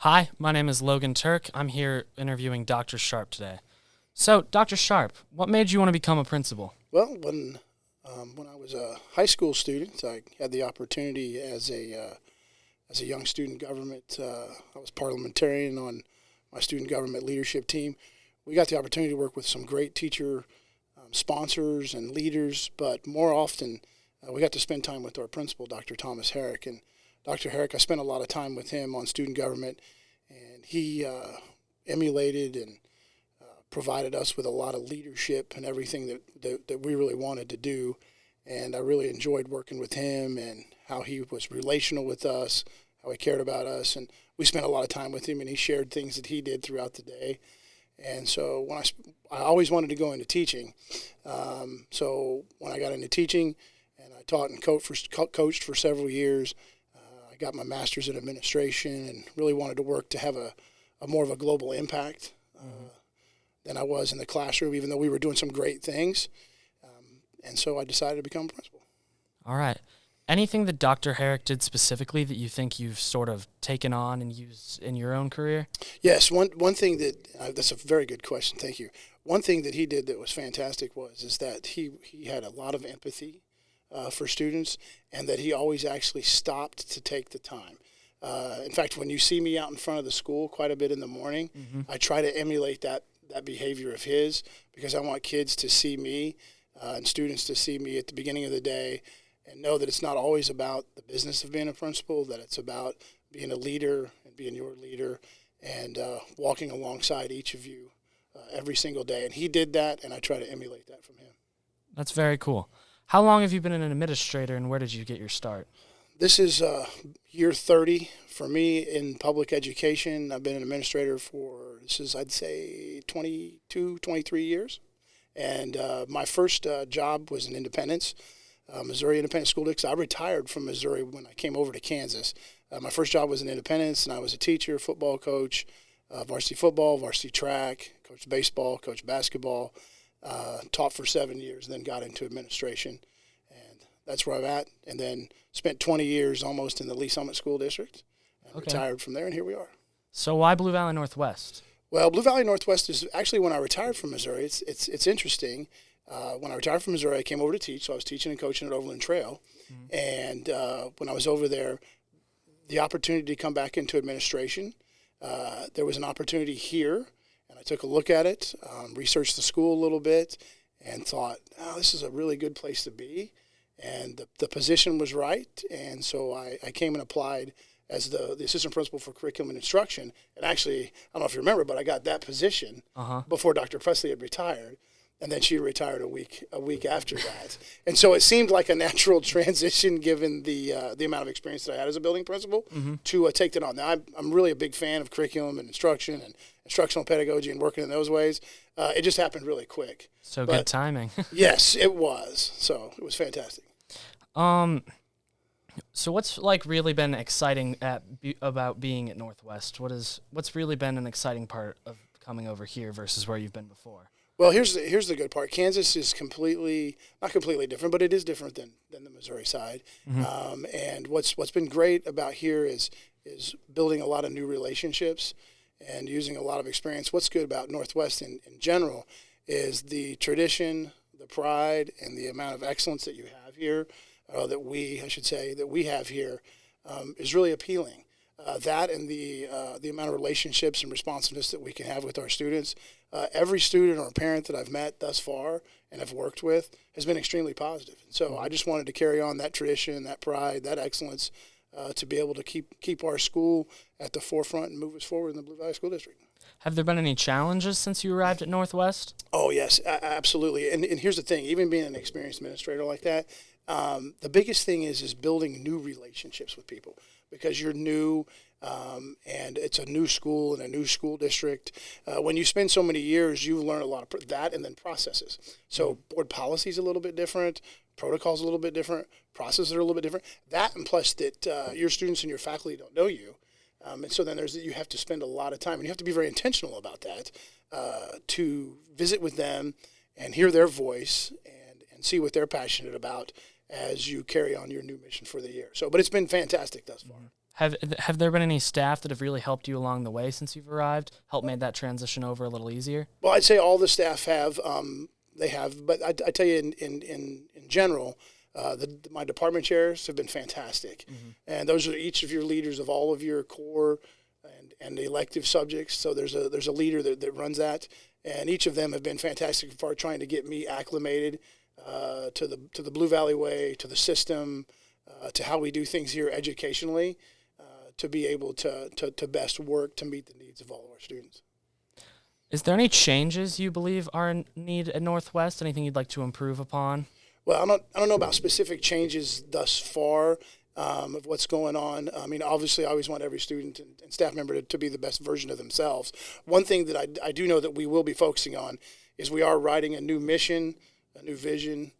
Hi, my name is Logan Turk. I'm here interviewing Dr. Sharp today. So, Dr. Sharp, what made you want to become a principal? Well, when I was a high school student, I had the opportunity as a young student government. I was parliamentarian on my student government leadership team. We got the opportunity to work with some great teacher sponsors and leaders, but more often we got to spend time with our principal, Dr. Thomas Herrick. And Dr. Herrick, I spent a lot of time with him on student government, and he emulated and provided us with a lot of leadership and everything that we really wanted to do. And I really enjoyed working with him and how he was relational with us, how he cared about us. And we spent a lot of time with him, and he shared things that he did throughout the day. And so I always wanted to go into teaching. So when I got into teaching and I taught and coached for several years, I got my master's in administration and really wanted to work to have a more of a global impact than I was in the classroom, even though we were doing some great things. And so I decided to become a principal. All right. Anything that Dr. Herrick did specifically that you think you've sort of taken on and used in your own career? Yes, one thing that's a very good question. Thank you. One thing that he did that was fantastic is that he had a lot of empathy for students, and that he always actually stopped to take the time. In fact, when you see me out in front of the school quite a bit in the morning, I try to emulate that behavior of his, because I want kids to see me and students to see me at the beginning of the day and know that it's not always about the business of being a principal, that it's about being a leader and being your leader and walking alongside each of you every single day. And he did that, and I try to emulate that from him. That's very cool. How long have you been an administrator, and where did you get your start? This is year 30 for me in public education. I've been an administrator for, I'd say, 22, 23 years. And my first job was in Independence, Missouri Independent School District. I retired from Missouri when I came over to Kansas. My first job was in Independence, and I was a teacher, football coach, varsity football, varsity track, coached baseball, coached basketball, taught for 7 years, and then got into administration. And that's where I'm at. And then spent 20 years almost in the Lee Summit School District, and retired from there, and here we are. So why Blue Valley Northwest? Well, Blue Valley Northwest is actually when I retired from Missouri. It's interesting. When I retired from Missouri, I came over to teach. So I was teaching and coaching at Overland Trail. And when I was over there, the opportunity to come back into administration, there was an opportunity here. And I took a look at it, researched the school a little bit, and thought, oh, this is a really good place to be. And the position was right. And so I came and applied as the assistant principal for curriculum and instruction. And actually, I don't know if you remember, but I got that position before Dr. Presley had retired. And then she retired a week after that. And so it seemed like a natural transition, given the amount of experience that I had as a building principal, to take that on. Now, I'm really a big fan of curriculum and instruction and instructional pedagogy and working in those ways. It just happened really quick. So good timing. Yes, it was. So it was fantastic. So what's really been exciting about being at Northwest? What's really been an exciting part of coming over here versus where you've been before? Well, here's the good part. Kansas is not completely different, but it is different than the Missouri side. And what's been great about here is building a lot of new relationships and using a lot of experience. What's good about Northwest in general is the tradition, the pride, and the amount of excellence that you have here. That we have here is really appealing. That and the amount of relationships and responsiveness that we can have with our students. Every student or parent that I've met thus far and have worked with has been extremely positive. And so I just wanted to carry on that tradition, that pride, that excellence, to be able to keep our school at the forefront and move us forward in the Blue Valley School District. Have there been any challenges since you arrived at Northwest? Oh, yes, absolutely. And here's the thing, even being an experienced administrator like that, the biggest thing is building new relationships with people, because you're new, and it's a new school and a new school district. When you spend so many years, you learn a lot of that, and then processes. So board policy is a little bit different, protocols a little bit different, processes are a little bit different. That, and plus that your students and your faculty don't know you. And so then you have to spend a lot of time, and you have to be very intentional about that, to visit with them and hear their voice and see what they're passionate about as you carry on your new mission for the year. But it's been fantastic thus far. Have there been any staff that have really helped you along the way since you've arrived, helped made that transition over a little easier? Well, I'd say all the staff have. They have, but I tell you, in general, my department chairs have been fantastic, and those are each of your leaders of all of your core and the elective subjects. So there's a leader that runs that, and each of them have been fantastic for trying to get me acclimated to the Blue Valley way, to the system, to how we do things here educationally, to be able to best work to meet the needs of all of our students. Is there any changes you believe are in need at Northwest? Anything you'd like to improve upon? Well, I don't know about specific changes thus far of what's going on. I mean, obviously, I always want every student and staff member to be the best version of themselves. One thing that I do know that we will be focusing on is we are writing a new mission, a new vision,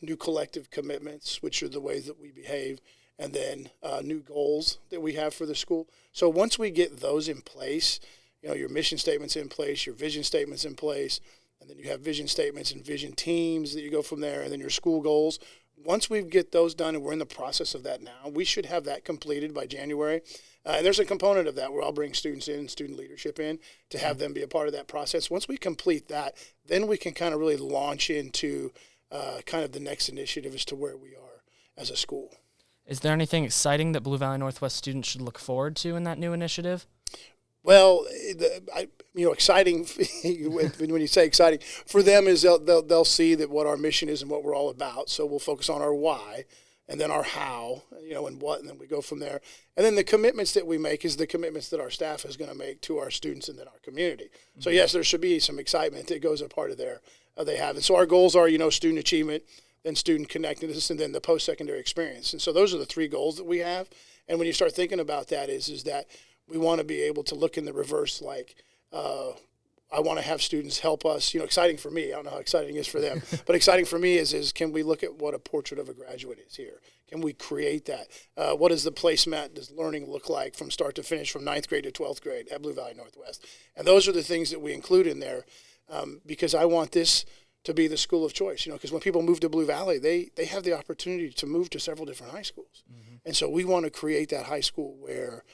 new collective commitments, which are the ways that we behave, and then new goals that we have for the school. So once we get those in place, your mission statement's in place, your vision statement's in place, and then you have vision statements and vision teams that you go from there, and then your school goals. Once we get those done, and we're in the process of that now, we should have that completed by January. And there's a component of that where I'll bring students in, student leadership in, to have them be a part of that process. Once we complete that, then we can kind of really launch into kind of the next initiative as to where we are as a school. Is there anything exciting that Blue Valley Northwest students should look forward to in that new initiative? Well, exciting, when you say exciting, for them is they'll see that what our mission is and what we're all about. So we'll focus on our why and then our how, and what, and then we go from there. And then the commitments that we make is the commitments that our staff is going to make to our students and then our community. So yes, there should be some excitement that goes a part of they have. And so our goals are, student achievement, then student connectedness, and then the post-secondary experience. And so those are the three goals that we have. And when you start thinking about that is that we want to be able to look in the reverse, like I want to have students help us. Exciting for me. I don't know how exciting it is for them, but exciting for me is can we look at what a portrait of a graduate is here? Can we create that? What does the placemat, does learning look like from start to finish, from 9th grade to 12th grade at Blue Valley Northwest? And those are the things that we include in there because I want this to be the school of choice. Because when people move to Blue Valley, they have the opportunity to move to several different high schools. And so we want to create that high school where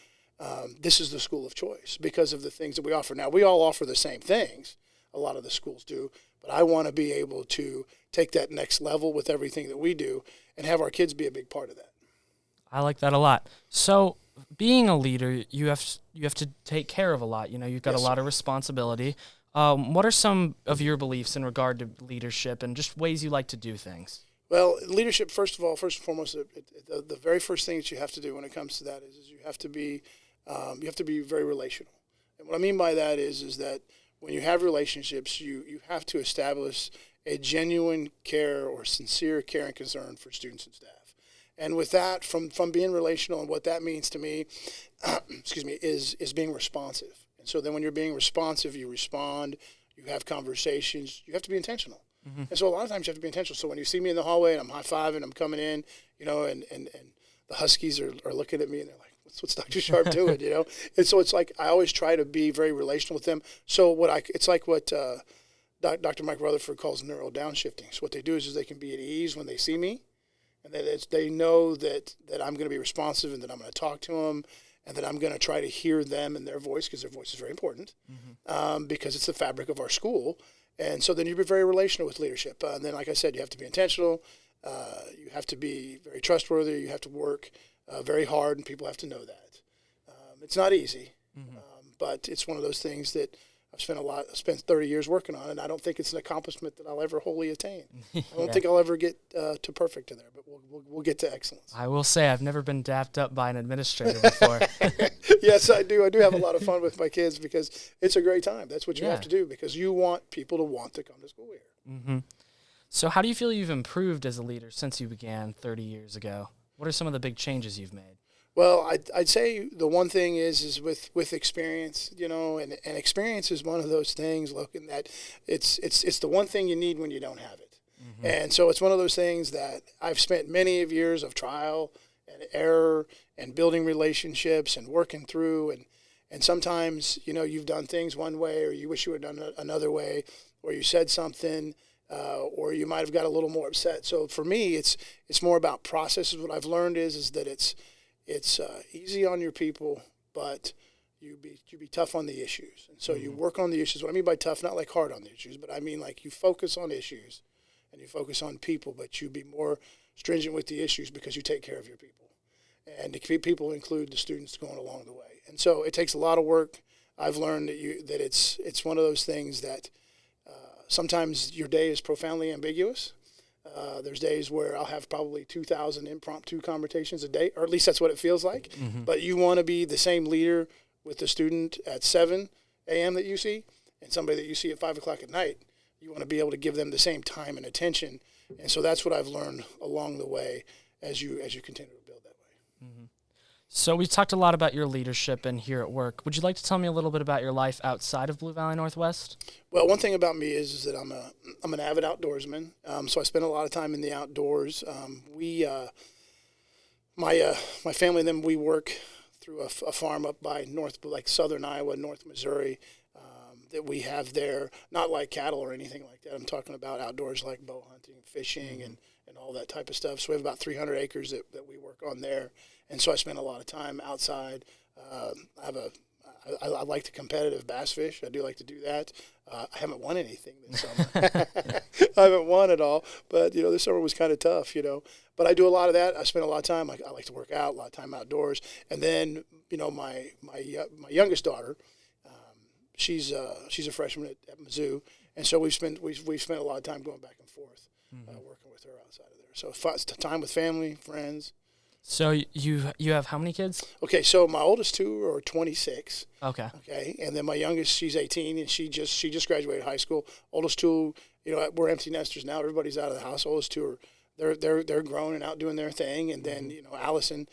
this is the school of choice because of the things that we offer. Now, we all offer the same things. A lot of the schools do. But I want to be able to take that next level with everything that we do and have our kids be a big part of that. I like that a lot. So being a leader, you have to take care of a lot. You've got a lot of responsibility. What are some of your beliefs in regard to leadership and just ways you like to do things? Well, leadership, first and foremost, the very first thing that you have to do when it comes to that is you have to be very relational. And what I mean by that is that when you have relationships, you have to establish a genuine care or sincere care and concern for students and staff. And with that, from being relational, and what that means to me, is being responsive. And so then when you're being responsive, you respond, you have conversations, you have to be intentional. And so a lot of times you have to be intentional. So when you see me in the hallway and I'm high-fiving, I'm coming in, and the Huskies are looking at me and they're like, what's Dr. Sharp doing, And so it's like I always try to be very relational with them. So it's like what Dr. Mike Rutherford calls neural downshifting. So what they do is they can be at ease when they see me, and that they know that I'm going to be responsive and that I'm going to talk to them and that I'm going to try to hear them and their voice because their voice is very important because it's the fabric of our school. And so then you be very relational with leadership. And then, like I said, you have to be intentional. You have to be very trustworthy. You have to work very hard, and people have to know that. It's not easy, but it's one of those things that I've spent 30 years working on, and I don't think it's an accomplishment that I'll ever wholly attain. I don't think I'll ever get to perfect to there, but we'll get to excellence. I will say I've never been dapped up by an administrator before. Yes, I do. I do have a lot of fun with my kids because it's a great time. That's what you have to do because you want people to want to come to school here. So how do you feel you've improved as a leader since you began 30 years ago? What are some of the big changes you've made? Well, I'd say the one thing is with experience, and experience is one of those things, looking that it's the one thing you need when you don't have it. And so it's one of those things that I've spent many of years of trial and error and building relationships and working through. And sometimes, you've done things one way or you wish you had done another way, or you said something or you might have got a little more upset. So for me, it's more about processes. What I've learned is that it's easy on your people, but you be tough on the issues. And so you work on the issues. What I mean by tough, not like hard on the issues, but I mean like you focus on issues and you focus on people, but you be more stringent with the issues because you take care of your people. And the people include the students going along the way. And so it takes a lot of work. I've learned that it's one of those things that sometimes your day is profoundly ambiguous. There's days where I'll have probably 2,000 impromptu conversations a day, or at least that's what it feels like. But you want to be the same leader with the student at 7 a.m. that you see and somebody that you see at 5 o'clock at night. You want to be able to give them the same time and attention. And so that's what I've learned along the way as you continue to build that way. So we talked a lot about your leadership and here at work. Would you like to tell me a little bit about your life outside of Blue Valley Northwest? Well, one thing about me is that I'm an avid outdoorsman. So I spend a lot of time in the outdoors. My family and them, we work through a farm up by southern Iowa, North Missouri, that we have there. Not like cattle or anything like that. I'm talking about outdoors like bow hunting, fishing, and all that type of stuff. So we have about 300 acres that we work on there. And so I spend a lot of time outside. I like to competitive bass fish. I do like to do that. I haven't won anything this summer. I haven't won at all. But, this summer was kind of tough, But I do a lot of that. I spend a lot of time. I like to work out, a lot of time outdoors. And then, my youngest daughter, she's a freshman at Mizzou. And so we've spent a lot of time going back and forth, working with her outside of there. So time with family, friends. So you have how many kids? Okay, so my oldest two are 26. Okay. Okay, and then my youngest, she's 18, and she just graduated high school. Oldest two, we're empty nesters now. Everybody's out of the house. Oldest two are they're grown and out doing their thing. And then Allison,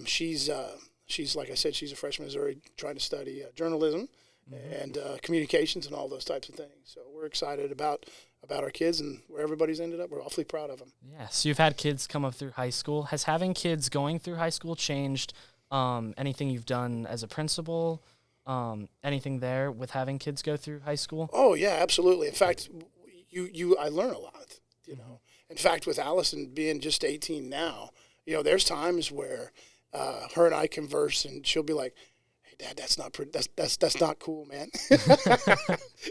she's like I said, she's a freshman in Missouri trying to study journalism and communications and all those types of things. So we're excited about our kids and where everybody's ended up. We're awfully proud of them. Yeah, so you've had kids come up through high school. Has having kids going through high school changed anything you've done as a principal? Anything there with having kids go through high school? Oh, yeah, absolutely. In fact, I learn a lot, In fact, with Allison being just 18 now, there's times where her and I converse and she'll be like, Dad, that's not cool, man.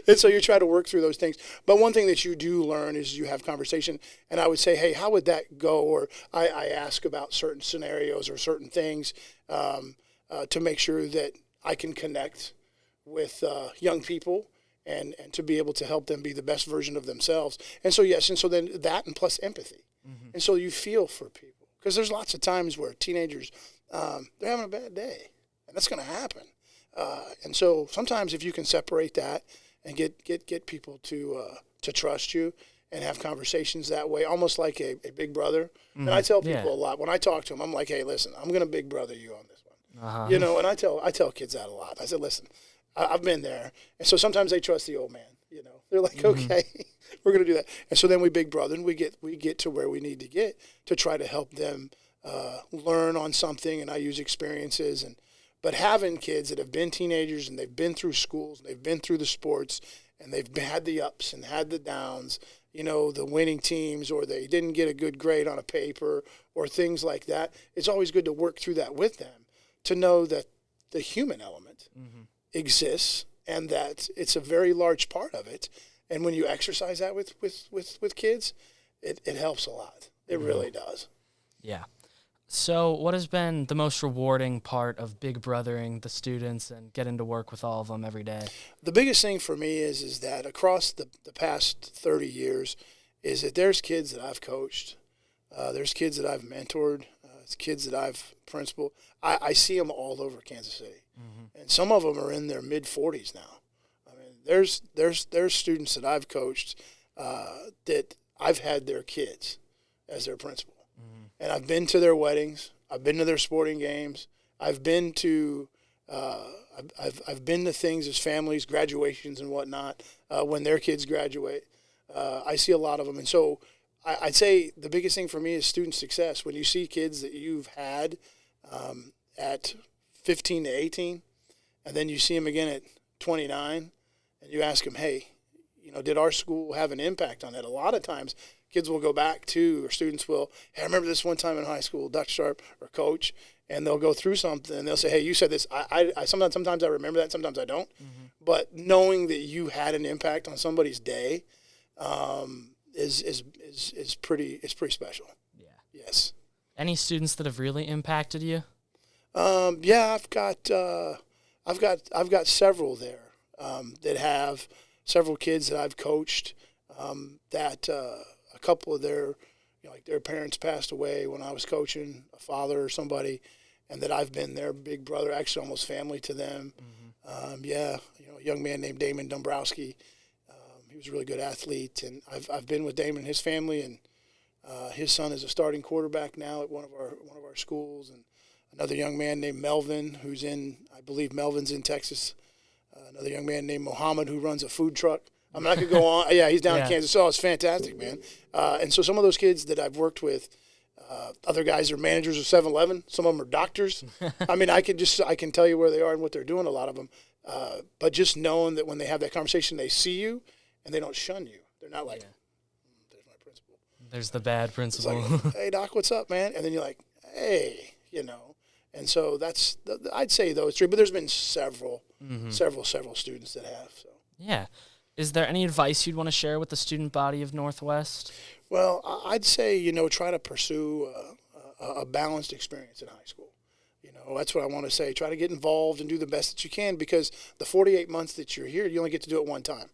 And so you try to work through those things. But one thing that you do learn is you have conversation. And I would say, hey, how would that go? Or I ask about certain scenarios or certain things to make sure that I can connect with young people and to be able to help them be the best version of themselves. And so, yes, and so then that and plus empathy. And so you feel for people. Because there's lots of times where teenagers, they're having a bad day. That's going to happen. And so sometimes if you can separate that and get people to trust you and have conversations that way, almost like a big brother. And I tell people a lot, when I talk to them, I'm like, hey, listen, I'm going to big brother you on this one. And I tell kids that a lot. I said, listen, I've been there. And so sometimes they trust the old man, They're like, okay, we're going to do that. And so then we big brother and we get to where we need to get to try to help them learn on something. And I use experiences But having kids that have been teenagers and they've been through schools, and they've been through the sports, and they've had the ups and had the downs, the winning teams, or they didn't get a good grade on a paper or things like that, it's always good to work through that with them to know that the human element exists and that it's a very large part of it. And when you exercise that with kids, it helps a lot. It really does. Yeah. So what has been the most rewarding part of big brothering the students and getting to work with all of them every day? The biggest thing for me is that across the past 30 years is that there's kids that I've coached, there's kids that I've mentored, it's kids that I've principaled. I see them all over Kansas City. And some of them are in their mid-40s now. I mean, there's students that I've coached that I've had their kids as their principal. And I've been to their weddings. I've been to their sporting games. I've been to I've been to things as families, graduations and whatnot, when their kids graduate. I see a lot of them. And so I'd say the biggest thing for me is student success. When you see kids that you've had at 15 to 18, and then you see them again at 29, and you ask them, hey, did our school have an impact on that? A lot of times kids will go back to, or students will, hey, I remember this one time in high school, Dr. Sharp or coach, and they'll go through something and they'll say, hey, you said this. I sometimes I remember that, sometimes I don't. Mm-hmm. But knowing that you had an impact on somebody's day is pretty special. Yeah. Yes. Any students that have really impacted you? Yeah, I've got several there that have several kids that I've coached that a couple of their, like their parents passed away when I was coaching, a father or somebody, and that I've been their big brother, actually almost family to them. Mm-hmm. A young man named Damon Dombrowski. He was a really good athlete, and I've been with Damon and his family, and his son is a starting quarterback now at one of our schools, and another young man named Melvin, I believe Melvin's in Texas. Another young man named Mohammed who runs a food truck. I mean, I could go on. Yeah, he's down in Kansas. Oh, it's fantastic, man. And so some of those kids that I've worked with, other guys are managers of 7-Eleven. Some of them are doctors. I mean, I can tell you where they are and what they're doing, a lot of them. But just knowing that when they have that conversation, they see you and they don't shun you. They're not like, there's my principal. There's the bad principal. It's like, hey, Doc, what's up, man? And then you're like, hey, And so I'd say those three, but there's been several students that have. So. Yeah. Is there any advice you'd want to share with the student body of Northwest? Well, I'd say, try to pursue a balanced experience in high school. That's what I want to say. Try to get involved and do the best that you can, because the 48 months that you're here, you only get to do it one time.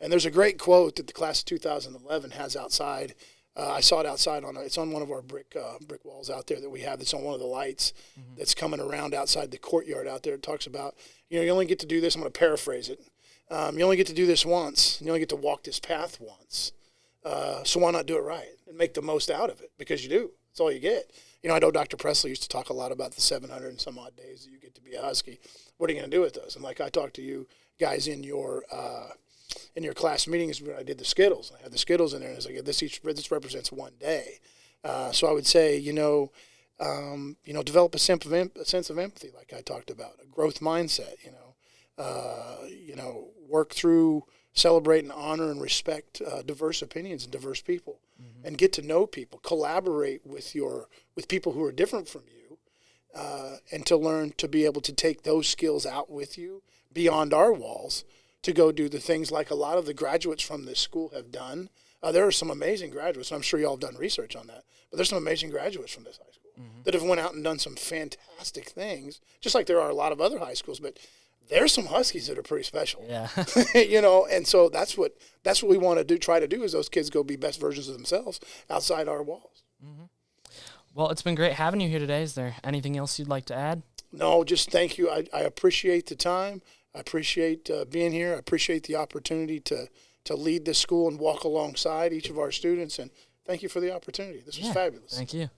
And there's a great quote that the class of 2011 has outside. I saw it outside it's on one of our brick walls out there that we have. That's on one of the lights that's coming around outside the courtyard out there. It talks about, you only get to do this. I'm going to paraphrase it. You only get to do this once. You only get to walk this path once. So why not do it right and make the most out of it? Because you do. That's all you get. I know Dr. Presley used to talk a lot about the 700 and some odd days that you get to be a Husky. What are you going to do with those? And like I talked to you guys in your class meetings when I did the Skittles. I had the Skittles in there, and I was like, this represents one day. So I would say, develop a sense of empathy, like I talked about, a growth mindset. Work through, celebrate and honor and respect diverse opinions and diverse people, and get to know people. Collaborate with people who are different from you, and to learn to be able to take those skills out with you beyond our walls to go do the things like a lot of the graduates from this school have done. There are some amazing graduates, and I'm sure you all have done research on that, but there's some amazing graduates from this high school that have went out and done some fantastic things, just like there are a lot of other high schools, but there's some Huskies that are pretty special. Yeah. And so that's what we want to try to do is those kids go be best versions of themselves outside our walls. Mm-hmm. Well, it's been great having you here today. Is there anything else you'd like to add? No, just thank you. I appreciate the time. I appreciate being here. I appreciate the opportunity to lead this school and walk alongside each of our students. And thank you for the opportunity. This was fabulous. Thank you.